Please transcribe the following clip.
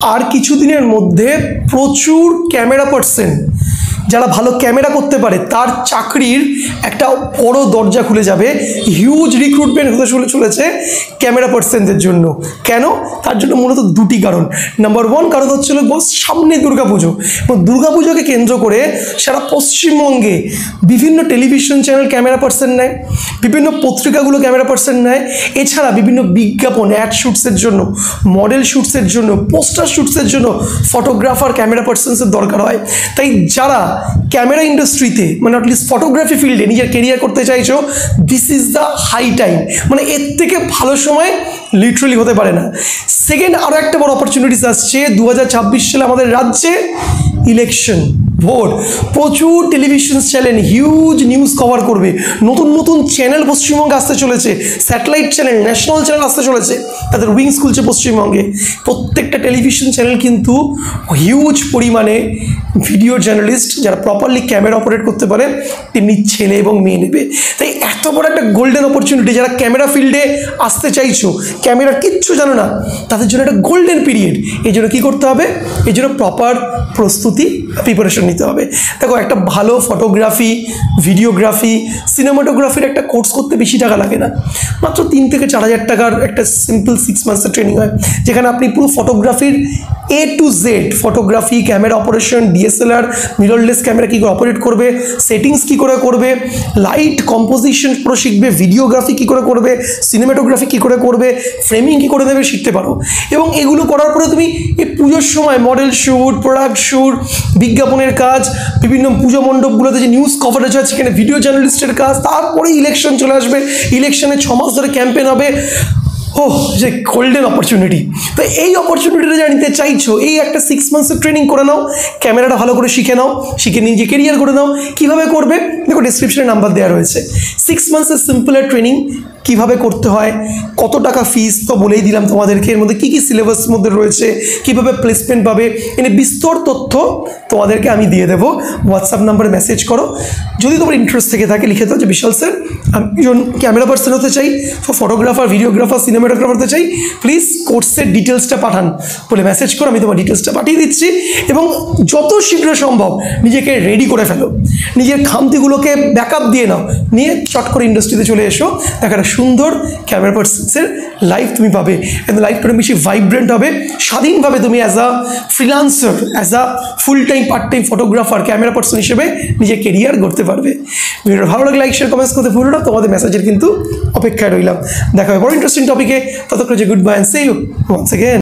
আর কিছুদিনের মধ্যে প্রচুর ক্যামেরা পার্সন যারা ভালো ক্যামেরা করতে পারে তার চাকরির একটা বড় দরজা খুলে যাবে। হিউজ রিক্রুটমেন্ট হতে চলেছে ক্যামেরা পার্সনদের জন্য। কেন? তার জন্য মূলত দুটি কারণ। নাম্বার ওয়ান কারণ হচ্ছিল বস সামনে দুর্গাপুজো, এবং দুর্গাপুজোকে কেন্দ্র করে সারা পশ্চিমবঙ্গে বিভিন্ন টেলিভিশন চ্যানেল ক্যামেরা পার্সন নেয়, বিভিন্ন পত্রিকাগুলো ক্যামেরা পার্সন নেয়, এছাড়া বিভিন্ন বিজ্ঞাপন অ্যাড শ্যুটসের জন্য, মডেল শ্যুটসের জন্য, পোস্টার শ্যুটসের জন্য ফটোগ্রাফার ক্যামেরা পার্সনসের দরকার হয়। তাই যারা ক্যামেরা ইন্ডাস্ট্রিতে মানে অ্যাটলিস্ট ফটোগ্রাফি ফিল্ডে নিজের কেরিয়ার করতে চাইছো, this is the high time. মানে এর থেকে ভালো সময় লিটারালি হতে পারে না। সেকেন্ড, আরও একটা বড় অপরচুনিটিস আসছে 2026 সালে আমাদের রাজ্যে ইলেকশন, ভোট। প্রচুর television channel huge news cover করবে, নতুন নতুন চ্যানেল পশ্চিমবঙ্গে আসতে চলেছে, স্যাটেলাইট চ্যানেল, ন্যাশনাল চ্যানেল আসতে চলেছে, তাদের উইংস খুলছে পশ্চিমবঙ্গে। প্রত্যেকটা টেলিভিশন চ্যানেল কিন্তু হিউজ পরিমাণে ভিডিও জার্নালিস্ট যারা প্রপারলি ক্যামেরা অপারেট করতে পারে তেমনি ছেলে এবং মেয়ে নেবে। তাই এত বড় একটা গোল্ডেন অপরচুনিটি, যারা ক্যামেরা ফিল্ডে আসতে চাইছো, ক্যামেরার কিচ্ছু জানো না, তাদের জন্য একটা গোল্ডেন পিরিয়ড। এই জন্য কী করতে হবে? এই জন্য প্রপার প্রস্তুতি, প্রিপারেশন নিতে হবে। দেখো, একটা ভালো ফটোগ্রাফি, ভিডিওগ্রাফি, সিনেমাটোগ্রাফির একটা কোর্স করতে বেশি টাকা লাগে না, মাত্র 3 থেকে 4 হাজার টাকার একটা সিম্পল 6 মান্থসের ট্রেনিং হয়, যেখানে আপনি পুরো ফটোগ্রাফির A to Z, photography, camera operation, DSLR, mirrorless camera কী করে অপারেট করবে, সেটিংস কী করে করবে, লাইট কম্পোজিশন পুরো শিখবে, ভিডিওগ্রাফি কী করে করবে, সিনেমাটোগ্রাফি কী করে করবে, ফ্রেমিং কী করে দেবে শিখতে পারো। এবং এগুলো করার পরে তুমি এই পুজোর সময় মডেল শ্যুট, প্রোডাক্ট শ্যুট, বিজ্ঞাপনের কাজ, বিভিন্ন পুজো মণ্ডপগুলোতে যে নিউজ কভারেজ আছে সেখানে ভিডিও জার্নালিস্টের কাজ, তারপরে ইলেকশন চলে আসবে, ইলেকশনে 6 মাস ধরে ক্যাম্পেন হবে। যে গোল্ডেন অপরচুনিটি। তো এই অপরচুনিটিটা যা নিতে চাইছো, এই একটা 6 মান্থসের ট্রেনিং করে নাও, ক্যামেরাটা ভালো করে শিখে নাও, শিখে নিজে কেরিয়ার করে নাও। কীভাবে করবে? দেখো, ডিসক্রিপশনে নাম্বার দেওয়া রয়েছে। 6 মান্থসের সিম্পলের ট্রেনিং কীভাবে করতে হয়, কত টাকা ফিস তো বলেই দিলাম তোমাদেরকে, এর মধ্যে কী কী সিলেবাস মধ্যে রয়েছে, কীভাবে প্লেসমেন্ট পাবে, এনে বিস্তর তথ্য তোমাদেরকে আমি দিয়ে দেবো। হোয়াটসঅ্যাপ নাম্বারে মেসেজ করো। যদি তোমার ইন্টারেস্ট থেকে থাকে লিখে দাও যে বিশাল স্যার, আমি একজন ক্যামেরা পার্সন হতে চাই, ফটোগ্রাফার, ভিডিওগ্রাফার, সিনেমাটোগ্রাফার হতে চাই, প্লিজ কোর্সের ডিটেলসটা পাঠান বলে মেসেজ করো, আমি তোমার ডিটেলসটা পাঠিয়ে দিচ্ছি। এবং যত শীঘ্র সম্ভব নিজেকে রেডি করে ফেলো, নিজের খামতিগুলোকে ব্যাকআপ দিয়ে নাও, নিয়ে চট করে ইন্ডাস্ট্রিতে চলে এসো। দেখা একটা সুন্দর ক্যামেরা পার্সনের লাইফ তুমি পাবে, এবং লাইফটা অনেক বেশি ভাইব্রেন্ট হবে। স্বাধীনভাবে তুমি as a freelancer, as a full time part time photographer, camera person হিসেবে নিজের কেরিয়ার গড়তে পারবে। ভিডিওটা ভালো লাগলে লাইক, শেয়ার, কমেন্টস করতে ভুলো না। তোমাদের মেসেজের কিন্তু অপেক্ষায় রইলাম। দেখা হবে বড় ইন্টারেস্টিং টপিকে। ততক্ষণ যে good bye and see you once again.